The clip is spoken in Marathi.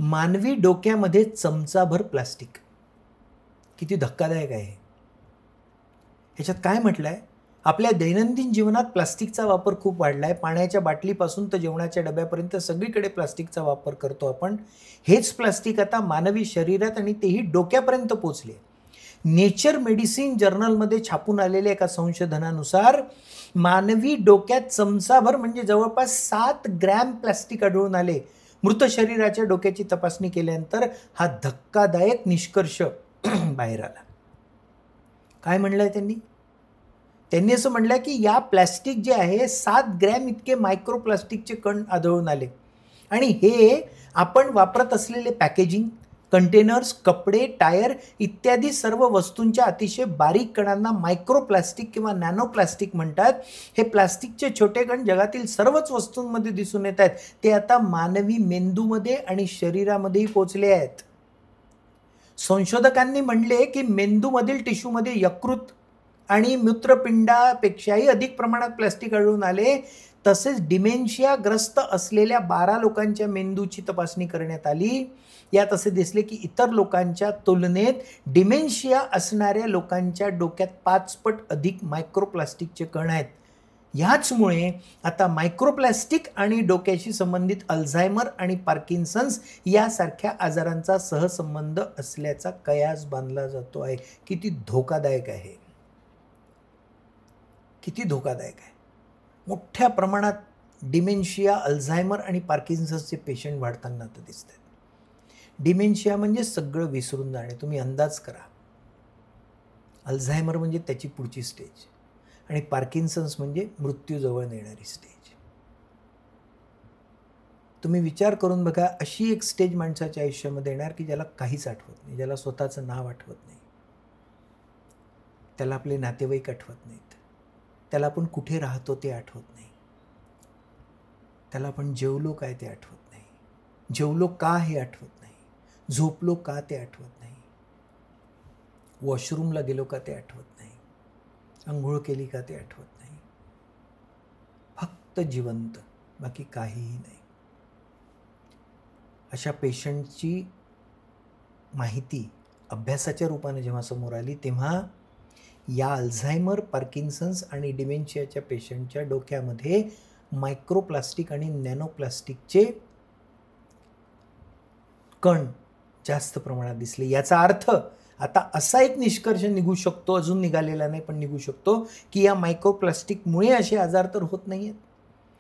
मानवी डोक्यामध्ये चमचाभर प्लास्टिक. किती धक्कादायक आहे. ह्याच्यात काय म्हटलंय, आपल्या दैनंदिन जीवनात प्लास्टिकचा वापर खूप वाढलाय. पाण्याच्या बाटलीपासून तर जेवणाच्या डब्यापर्यंत सगळीकडे प्लास्टिकचा वापर करतो आपण. हेच प्लास्टिक आता मानवी शरीरात आणि तेही डोक्यापर्यंत पोहोचले. नेचर मेडिसिन जर्नलमध्ये छापून आलेल्या एका संशोधनानुसार मानवी डोक्यात चमचाभर म्हणजे जवळपास 7 ग्रॅम प्लास्टिक आढळून आले. मृत शरीराच्या डोक्याची तपासणी केल्यानंतर हा धक्कादायक निष्कर्ष बाहेर आला. काय म्हणलंय त्यांनी असं म्हणलंय की या प्लास्टिक जे आहे 7 ग्रॅम इतके मायक्रो प्लास्टिकचे कण आढळून आले आणि हे आपण वापरत असलेले पॅकेजिंग, कंटेनर्स, कपडे, टायर इत्यादी सर्व वस्तूंच्या अतिशय बारीक कणांना मायक्रो प्लास्टिक किंवा नॅनो प्लास्टिक म्हणतात. हे प्लास्टिकचे छोटे कण जगातील सर्वच वस्तूंमध्ये दिसून येत आहेत. ते आता मानवी मेंदूमध्ये आणि शरीरामध्येही पोहोचले आहेत. संशोधकांनी म्हणले की मेंदूमधील टिश्यूमध्ये यकृत आणि मूत्रपिंडापेक्षाही अधिक प्रमाणात प्लास्टिक आढळून आले. तसेच डिमेन्शियाग्रस्त असलेल्या 12 लोकांच्या मेंदूची तपासणी करण्यात आली. यात असे दिसले की इतर लोकांच्या तुलनेत डिमेन्शिया असणाऱ्या लोकांच्या डोक्यात 5 पट अधिक मायक्रोप्लास्टिकचे कण आहेत. ह्याचमुळे आता मायक्रोप्लास्टिक आणि डोक्याशी संबंधित अल्झायमर आणि पार्किन्सन्स यासारख्या आजारांचा सहसंबंध असल्याचा कयास बांधला जातो आहे. किती धोकादायक आहे, किती धोकादायक आहे. मोठ्या प्रमाणात डिमेन्शिया, अल्झायमर आणि पार्किन्सन्सचे पेशंट वाढताना तर दिसत आहेत. डिमेन्शिया म्हणजे सगळं विसरून जाणे. तुम्ही अंदाज करा. अल्झायमर म्हणजे त्याची पुढची स्टेज आणि पार्किन्सन्स म्हणजे मृत्यूजवळ नेणारी स्टेज. तुम्ही विचार करून बघा, अशी एक स्टेज माणसाच्या आयुष्यामध्ये येणार की ज्याला काहीच आठवत नाही, ज्याला स्वतःचं नाव आठवत नाही, त्याला आपले नातेवाईक आठवत नाहीत, त्याला आपण कुठे राहतो ते आठवत नाही, त्याला आपण जेवलो काय ते आठवत नाही, जेवलो का हे आठवत नाही, झोपलो का ते आठवत नाही, वॉशरूमला गेलो का ते आठवत नाही, अंघोळ केली का ते आठवत नाही. फक्त जिवंत, बाकी काहीही नाही. अशा पेशंटची माहिती अभ्यासाच्या रूपाने जेव्हा समोर आली तेव्हा या अल्झायमर, पार्किन्सन्स आणि डिमेन्शियाच्या पेशंटच्या डोक्यामध्ये मायक्रोप्लास्टिक आणि नॅनोप्लास्टिकचे कण जास्त प्रमाणात दिसले. याचा अर्थ आता असा एक निष्कर्ष निघू शकतो, अजून निघालेला नाही पण निघू शकतो, की या मायक्रोप्लास्टिकमुळे असे आजार तर होत नाहीयेत.